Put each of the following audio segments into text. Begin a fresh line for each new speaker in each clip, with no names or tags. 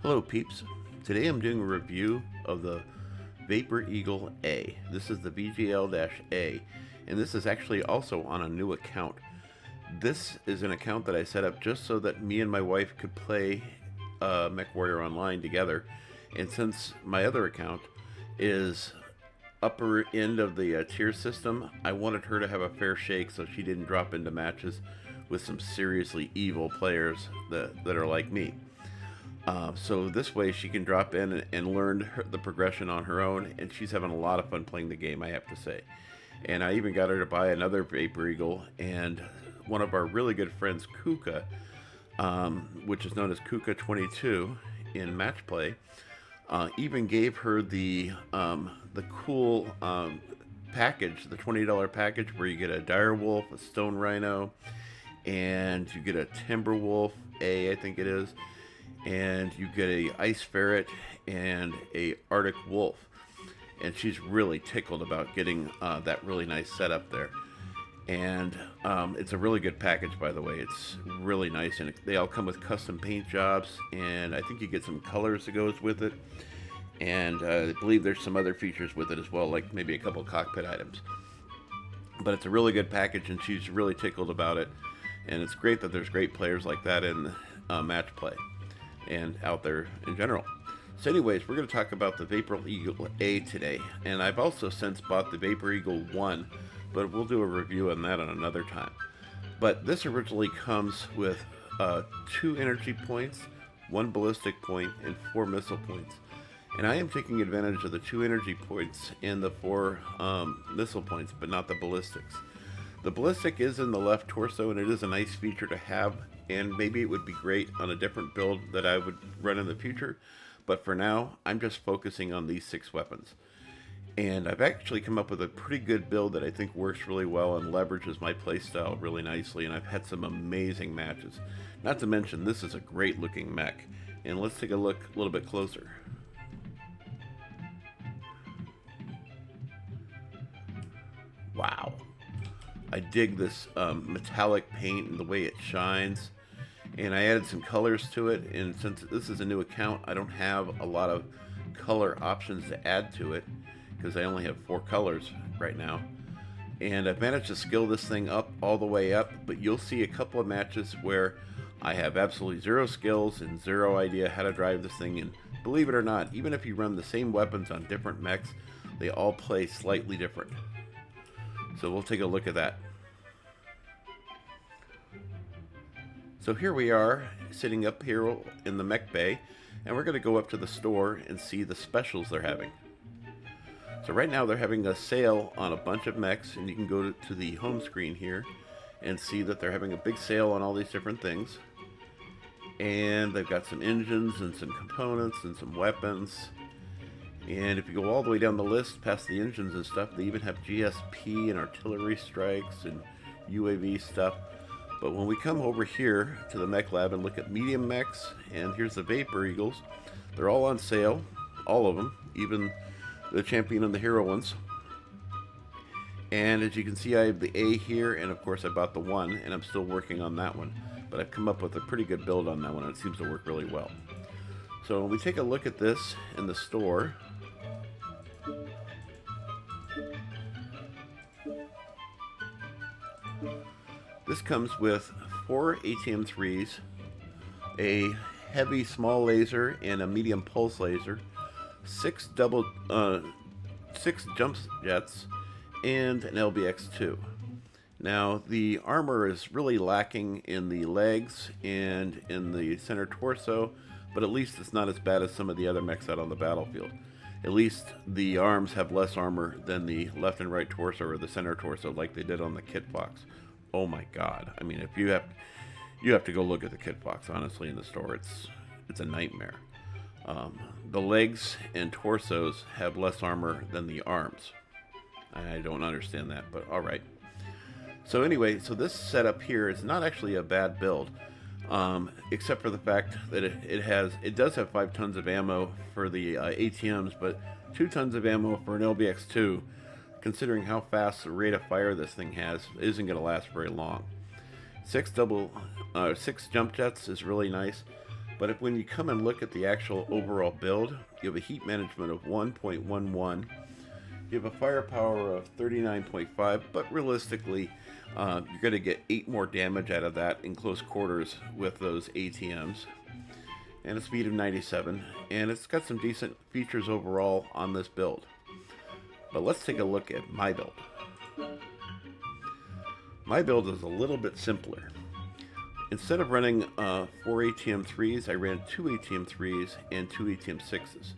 Hello peeps, today I'm doing a review of the Vapor-Eagle-A. This is the VGL-A, and this is actually also on a new account. This is an account that I set up just so that me and my wife could play Mechwarrior online together, and since my other account is upper end of the tier system, I wanted her to have a fair shake so she didn't drop into matches with some seriously evil players that are like me. So this way she can drop in and learn the progression on her own, and she's having a lot of fun playing the game, I have to say. And I even got her to buy another Vapor Eagle, and one of our really good friends, Kuka, which is known as Kuka22 in match play, even gave her the cool package, the $20 package where you get a dire wolf, a stone rhino, and you get a timber wolf A, I think it is, and you get a ice ferret and a arctic wolf, and she's really tickled about getting that really nice setup there. And it's a really good package, by the way. It's really nice, and they all come with custom paint jobs, and I think you get some colors that goes with it, and I believe there's some other features with it as well, like maybe a couple cockpit items. But it's a really good package, and she's really tickled about it, and it's great that there's great players like that in match play and out there in general. So anyways, we're going to talk about the Vapor-Eagle-A today, and I've also since bought the Vapor-Eagle 1, but we'll do a review on that on another time. But this originally comes with 2 energy points, 1 ballistic point, and 4 missile points. And I am taking advantage of the 2 energy points and the 4 missile points, but not the ballistics. The ballistic is in the left torso, and it is a nice feature to have, and maybe it would be great on a different build that I would run in the future. But for now, I'm just focusing on these 6 weapons. And I've actually come up with a pretty good build that I think works really well and leverages my playstyle really nicely, and I've had some amazing matches. Not to mention, this is a great looking mech. And let's take a look a little bit closer. Wow. I dig this metallic paint and the way it shines, and I added some colors to it, and since this is a new account, I don't have a lot of color options to add to it because I only have 4 colors right now. And I've managed to skill this thing up all the way up, but you'll see a couple of matches where I have absolutely 0 skills and 0 idea how to drive this thing, and believe it or not, even if you run the same weapons on different mechs, they all play slightly different. So we'll take a look at that. So here we are sitting up here in the mech bay, and we're going to go up to the store and see the specials they're having. So right now they're having a sale on a bunch of mechs, and you can go to the home screen here and see that they're having a big sale on all these different things. And they've got some engines and some components and some weapons. And if you go all the way down the list past the engines and stuff, they even have GSP and artillery strikes and UAV stuff. But when we come over here to the mech lab and look at medium mechs, and here's the Vapor Eagles, they're all on sale, all of them, even the champion and the hero ones. And as you can see, I have the A here, and of course I bought the 1, and I'm still working on that one. But I've come up with a pretty good build on that one, and it seems to work really well. So when we take a look at this in the store, this comes with 4 ATM-3s, a heavy small laser and a medium pulse laser, 6 jump jets, and an LBX-2. Now the armor is really lacking in the legs and in the center torso, but at least it's not as bad as some of the other mechs out on the battlefield. At least the arms have less armor than the left and right torso or the center torso like they did on the kit box. Oh my god, I mean, if you have to go look at the kit box, honestly, in the store. It's a nightmare. The legs and torsos have less armor than the arms. I don't understand that, but alright. So anyway, so this setup here is not actually a bad build, except for the fact that it does have 5 tons of ammo for the ATMs, but 2 tons of ammo for an LBX-2, considering how fast the rate of fire this thing has, isn't going to last very long. 6 jump jets is really nice. But when you come and look at the actual overall build, you have a heat management of 1.11. You have a firepower of 39.5, but realistically, you're going to get 8 more damage out of that in close quarters with those ATMs. And a speed of 97, and it's got some decent features overall on this build. But let's take a look at my build. My build is a little bit simpler. Instead of running 4 ATM3s, I ran 2 ATM3s and 2 ATM6s.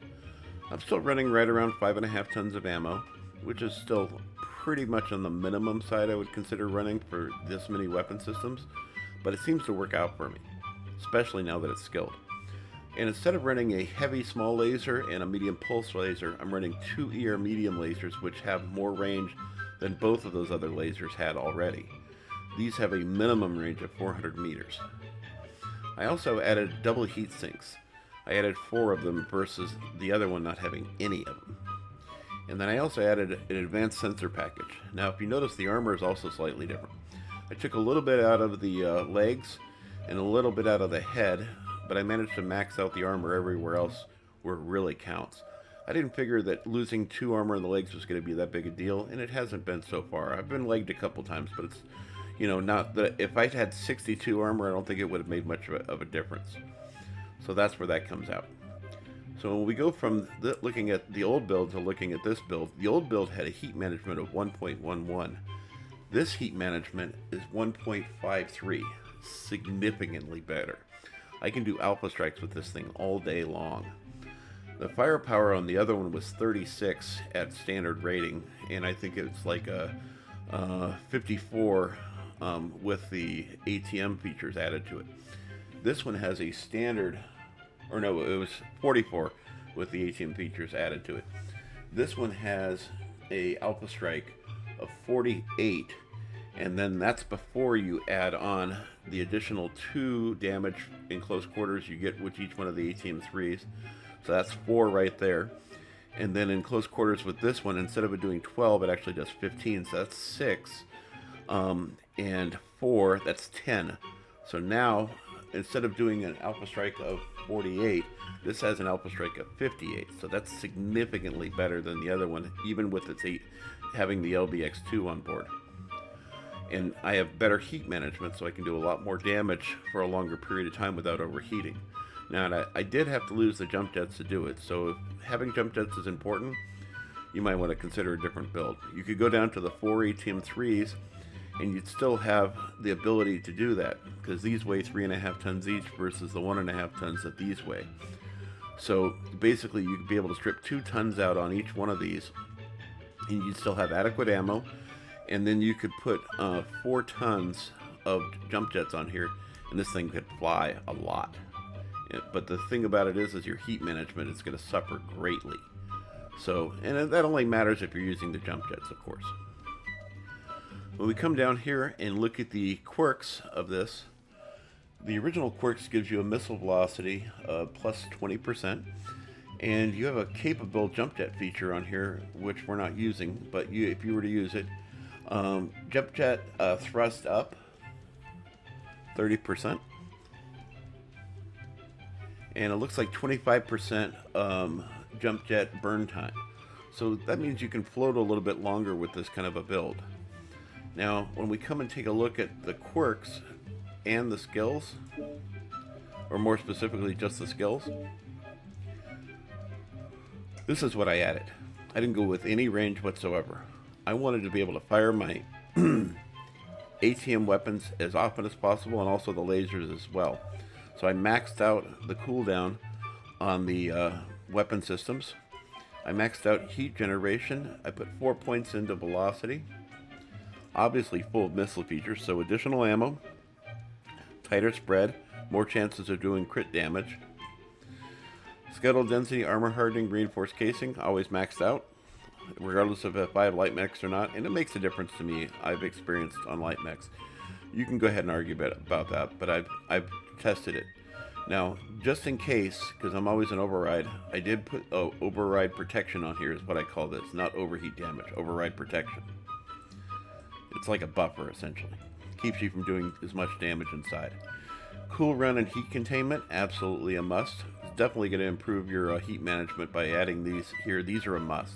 I'm still running right around 5.5 tons of ammo, which is still pretty much on the minimum side I would consider running for this many weapon systems, but it seems to work out for me, especially now that it's skilled. And instead of running a heavy small laser and a medium pulse laser, I'm running 2 ER medium lasers, which have more range than both of those other lasers had already. These have a minimum range of 400 meters. I also added double heat sinks. I added 4 of them versus the other one not having any of them. And then I also added an advanced sensor package. Now if you notice, the armor is also slightly different. I took a little bit out of the legs and a little bit out of the head, but I managed to max out the armor everywhere else where it really counts. I didn't figure that losing 2 armor in the legs was going to be that big a deal, and it hasn't been so far. I've been legged a couple times, but it's, you know, not that if I had 62 armor, I don't think it would have made much of a difference. So that's where that comes out. So when we go from looking at the old build to looking at this build, the old build had a heat management of 1.11. This heat management is 1.53, significantly better. I can do alpha strikes with this thing all day long. The firepower on the other one was 36 at standard rating, and I think it's like a 54 with the ATM features added to it. This one has a standard, or no, it was 44 with the ATM features added to it. This one has a alpha strike of 48, and then that's before you add on the additional 2 damage in close quarters you get with each one of the ATM3s. So that's 4 right there. And then in close quarters with this one, instead of it doing 12, it actually does 15. So that's 6. And 4, that's 10. So now, instead of doing an alpha strike of 48, this has an alpha strike of 58. So that's significantly better than the other one, even with its having the LBX2 on board. And I have better heat management, so I can do a lot more damage for a longer period of time without overheating. Now, I did have to lose the jump jets to do it, so if having jump jets is important, you might want to consider a different build. You could go down to the 4 ATM3s, and you'd still have the ability to do that, because these weigh 3.5 tons each versus the 1.5 tons that these weigh. So basically, you could be able to strip 2 tons out on each one of these, and you'd still have adequate ammo. And then you could put 4 tons of jump jets on here, and this thing could fly a lot. But the thing about it is your heat management is going to suffer greatly. So, and that only matters if you're using the jump jets, of course. When we come down here and look at the quirks of this, the original quirks gives you a missile velocity of plus 20%. And you have a capable jump jet feature on here, which we're not using, but if you were to use it, jump jet thrust up 30%, and it looks like 25% jump jet burn time. So that means you can float a little bit longer with this kind of a build. Now, when we come and take a look at the quirks and the skills, or more specifically just the skills, this is what I added. I didn't go with any range whatsoever. I wanted to be able to fire my ATM weapons as often as possible, and also the lasers as well. So I maxed out the cooldown on the weapon systems. I maxed out heat generation. I put 4 points into velocity. Obviously full of missile features, so additional ammo, tighter spread, more chances of doing crit damage. Skeletal density, armor hardening, reinforced casing, always maxed out, regardless of if I have light mechs or not, and it makes a difference to me. I've experienced on light mechs. You can go ahead and argue about that, but I've tested it. Now, just in case, because I'm always an override, I did put override protection on here, is what I call this, not overheat damage, override protection. It's like a buffer, essentially. Keeps you from doing as much damage inside. Cool run and heat containment, absolutely a must. It's definitely going to improve your heat management by adding these here. These are a must.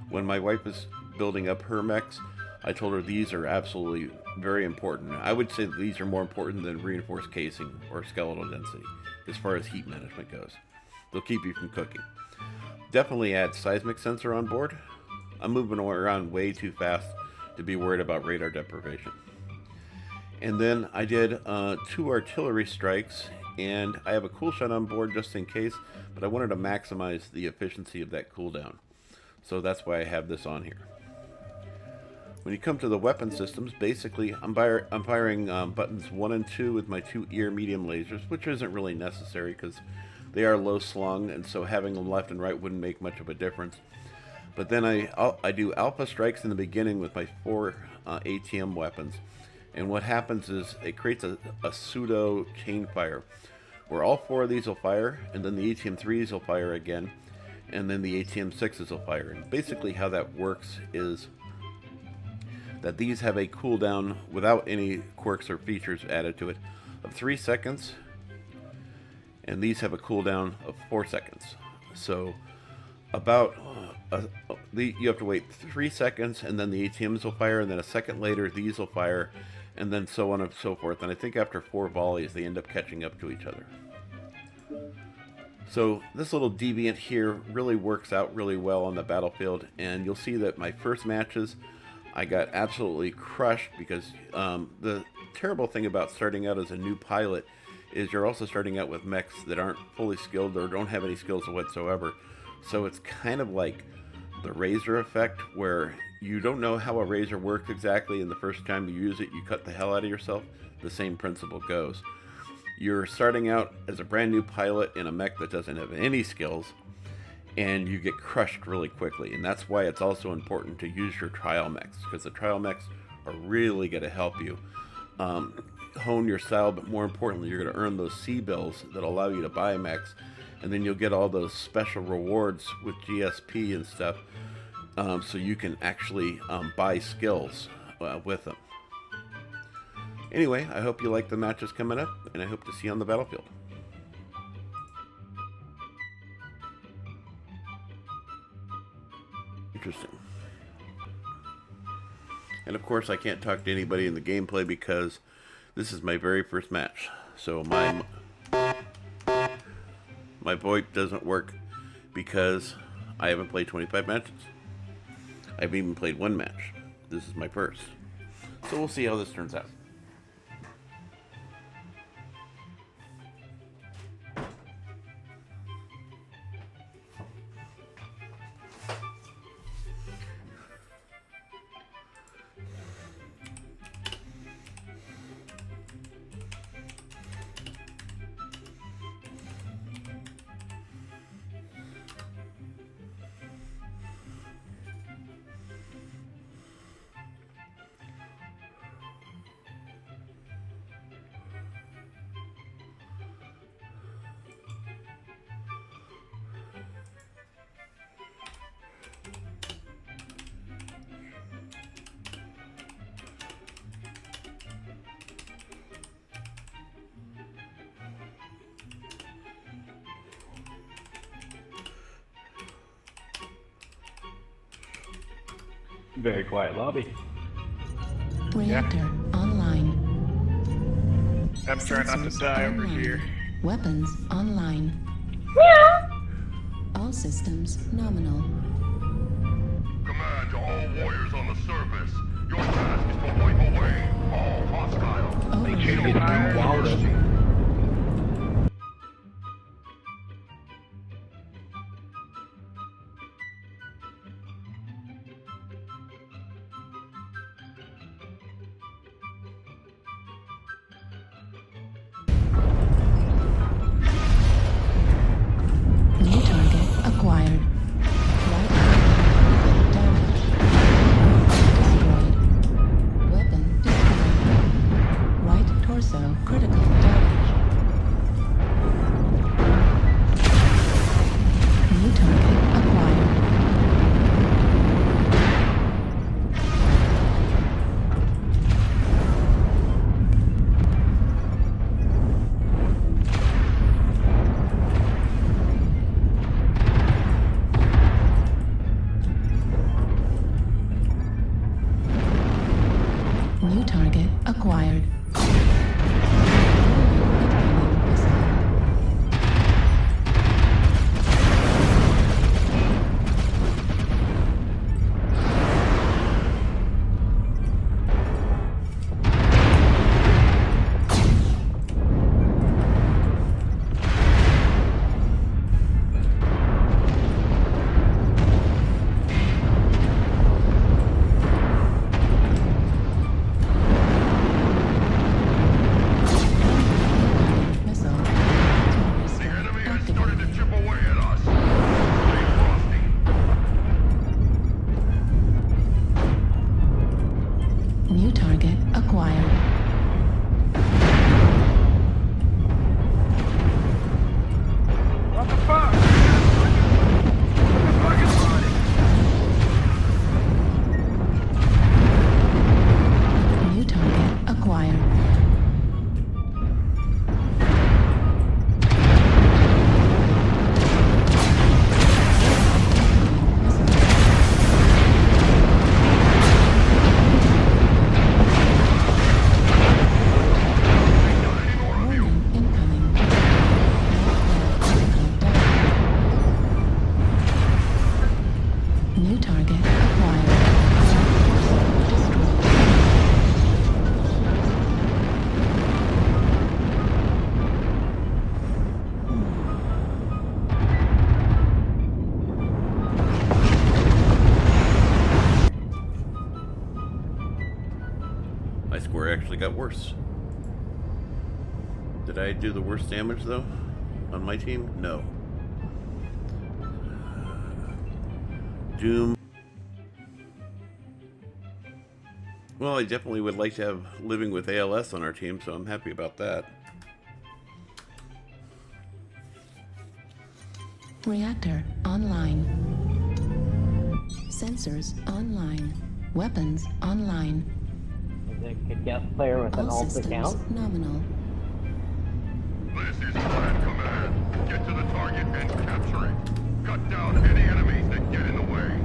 When my wife was building up her mechs, I told her these are absolutely very important. I would say that these are more important than reinforced casing or skeletal density as far as heat management goes. They'll keep you from cooking. Definitely add seismic sensor on board. I'm moving around way too fast to be worried about radar deprivation. And then I did 2 artillery strikes, and I have a cool shot on board just in case, but I wanted to maximize the efficiency of that cooldown. So that's why I have this on here. When you come to the weapon systems, basically I'm firing buttons 1 and 2 with my 2 ear medium lasers, which isn't really necessary because they are low slung, and so having them left and right wouldn't make much of a difference. But then I do alpha strikes in the beginning with my 4 ATM weapons. And what happens is it creates a pseudo chain fire where all 4 of these will fire, and then the ATM-3s will fire again, and then the ATM-6s will fire. And basically how that works is that these have a cooldown without any quirks or features added to it of 3 seconds, and these have a cooldown of 4 seconds. So about you have to wait 3 seconds, and then the ATMs will fire, and then a second later these will fire, and then so on and so forth. And I think after 4 volleys they end up catching up to each other. So this little deviant here really works out really well on the battlefield, and you'll see that my first matches I got absolutely crushed because the terrible thing about starting out as a new pilot is you're also starting out with mechs that aren't fully skilled or don't have any skills whatsoever. So it's kind of like the razor effect, where you don't know how a razor works exactly, and the first time you use it you cut the hell out of yourself. The same principle goes. You're starting out as a brand new pilot in a mech that doesn't have any skills, and you get crushed really quickly. And that's why it's also important to use your trial mechs, because the trial mechs are really going to help you hone your style, but more importantly you're going to earn those C-bills that allow you to buy mechs, and then you'll get all those special rewards with GSP and stuff, so you can actually buy skills with them. Anyway, I hope you like the matches coming up, and I hope to see you on the battlefield. Interesting. And of course I can't talk to anybody in the gameplay because this is my very first match. So my VoIP doesn't work because I haven't played 25 matches. I've even played 1 match. This is my first. So we'll see how this turns out.
Very quiet lobby.
Reactor online.
I'm trying not to die over here.
Weapons online. All systems nominal.
Command to all warriors on the surface. Your task is to wipe away all hostiles.
They changed it to Brawler.
New target acquired. Right damage. Destroyed. Weapon destroyed. Right torso critical damage. acquired. New target acquired.
What the fuck? What the fuck is running?
New target acquired. New target acquired. Destroyed.
My score actually got worse. Did I do the worst damage though on my team? No. Doom. Well, I definitely would like to have living with ALS on our team, so I'm happy about that.
Reactor online. Sensors online. Weapons online.
Is it a guest player with an
All
alt
systems
account?
nominal.
This is Clan Command. Get to the target and capture it. Cut down any enemies that get in the way.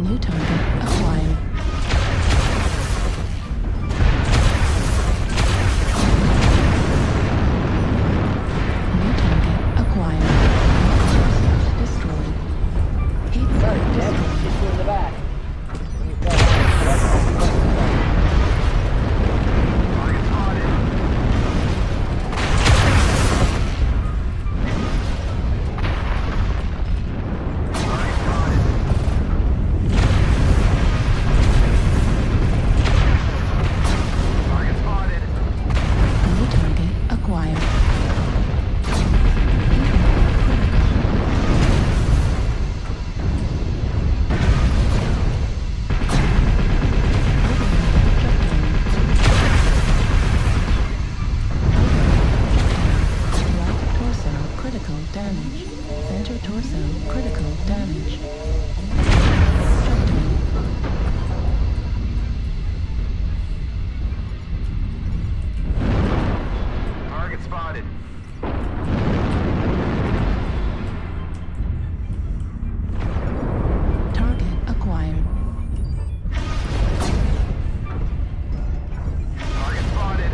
New target acquired. New target acquired. Destroyed. Heat
Damn,
destroyed.
get you in the back.
New target acquired. Right torso critical damage. Center torso critical damage. Shutdown.
Target spotted.
Target acquired.
Target spotted.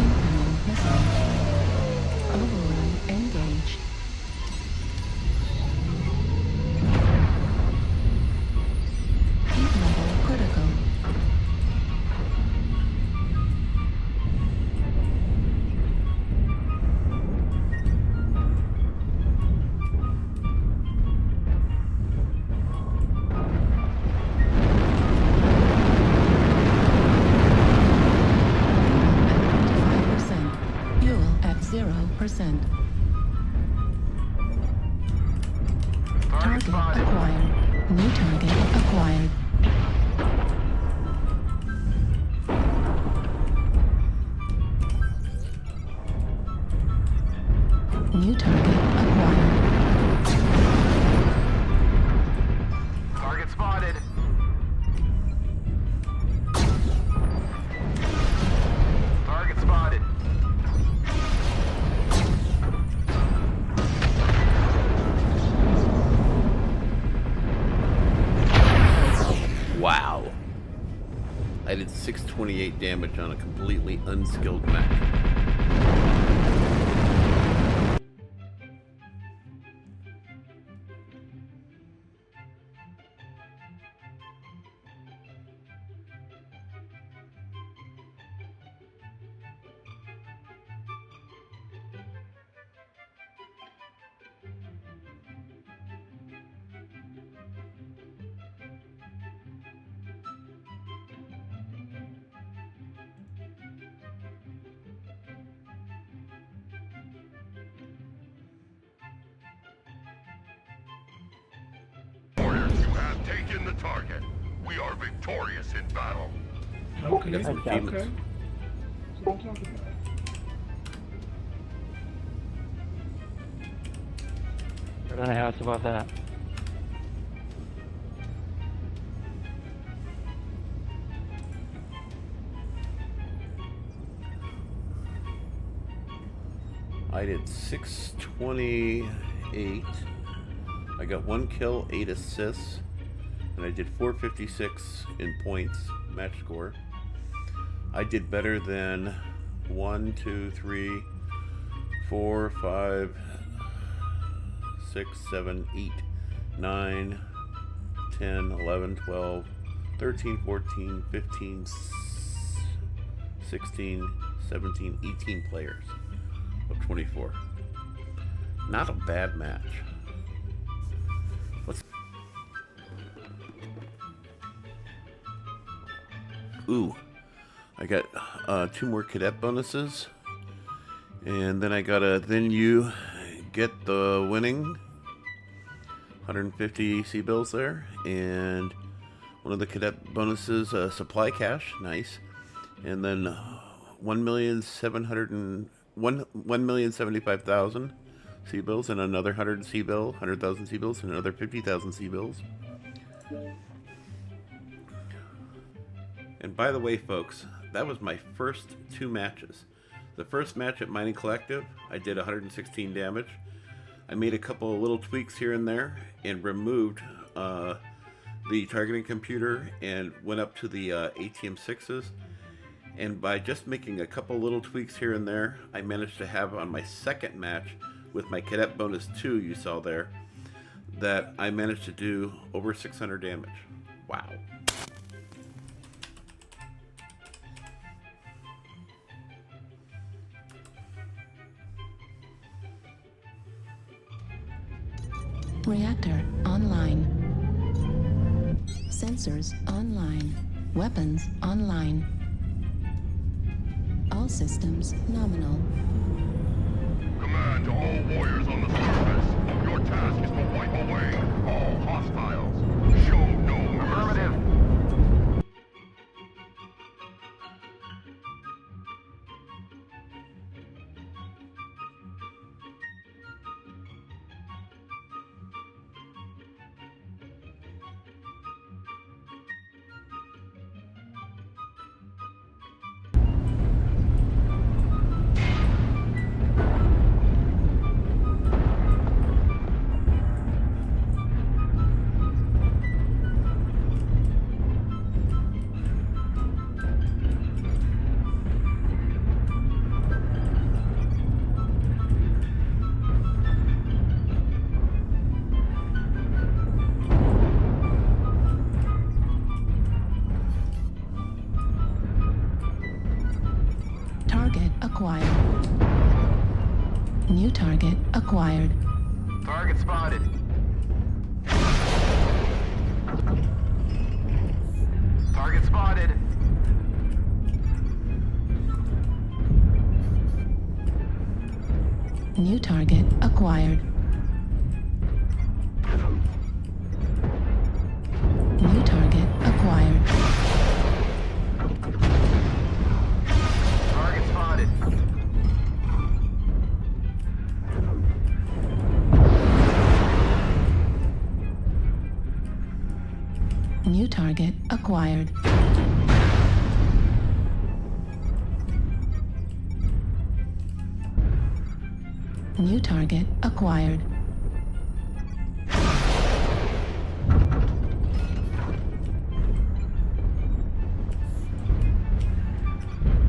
Incoming missile. Override engaged. Heat level critical. Fuel at 0%. Target acquired. New target acquired. New target acquired.
Target spotted. Target spotted.
Wow. I did 628 damage on a completely unskilled mech.
Warriors, you have taken the target. We are victorious in battle.
Okay.
Got some
Okay.
achievements.
Okay. That's what I'm talking about.
I don't know how it's about that.
I did 628. I got 1 kill, 8 assists, and I did 456 in points, match score. I did better than 1, 2, 3, 4, 5, 6, 7, 8, 9, 10, 11, 12, 13, 14, 15, 16, 17, 18 players of 24. Not a bad match. Let's... Ooh, I got 2 more cadet bonuses, and then I got a then you get the winning 150 C-bills there, and one of the cadet bonuses, supply cash, nice, and then 1,075,000 C-bills, and another 100 C-bill, 100,000 C-bills, and another 50,000 C-bills. And by the way, folks, that was my first 2 matches. The first match at Mining Collective, I did 116 damage. I made a couple of little tweaks here and there and removed the targeting computer and went up to the ATM6s. And by just making a couple little tweaks here and there, I managed to have on my second match with my cadet bonus 2 you saw there, that I managed to do over 600 damage. Wow.
Reactor online. Sensors online. Weapons online. All systems nominal.
Command to all warriors on the surface. Your task is to wipe away all hostiles. Show no mercy. Affirmative.
Acquired. New target acquired.
Target spotted. Target spotted.
New target acquired. New target acquired.
Target spotted.
New target acquired. New target acquired.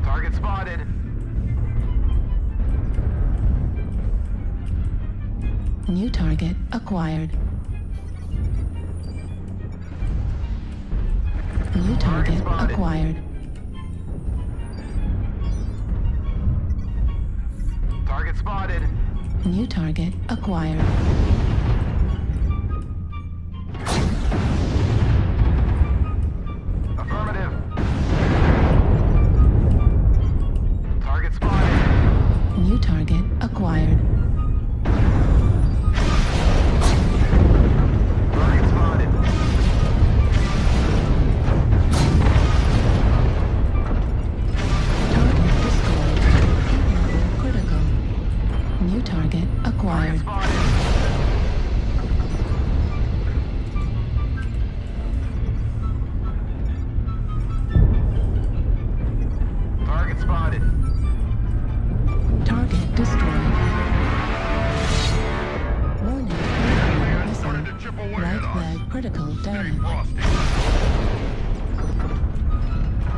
Target spotted.
New target acquired. New target acquired.
Target spotted.
New target acquired.
Affirmative. Target spotted.
New target acquired.
Target spotted.
Target destroyed. Critical. New target acquired.
Spotted. Target spotted.
Target destroyed. Warning.
Aliens starting
Missile.
to chip away
Right
at us.
flag critical
Stay
damage.
frosty.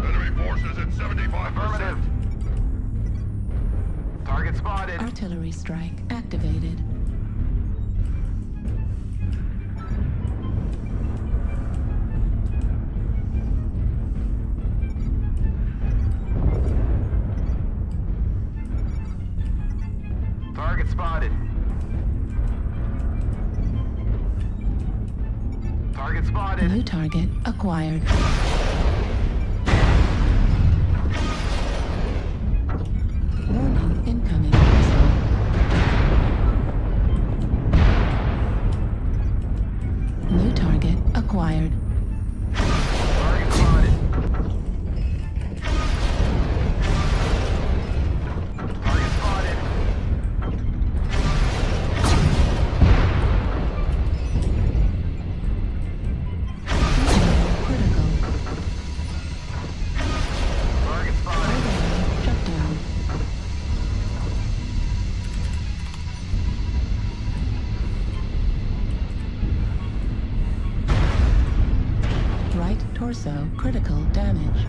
Enemy forces at 75%. Target spotted.
Artillery strike activated.
Target spotted. Target spotted.
New target acquired. Warning, incoming missile. New target acquired.
Target spotted. Target spotted.
Critical. torso critical damage.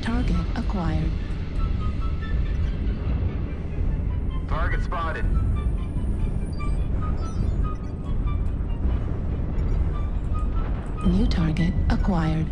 Target acquired.
Target spotted.
New target acquired.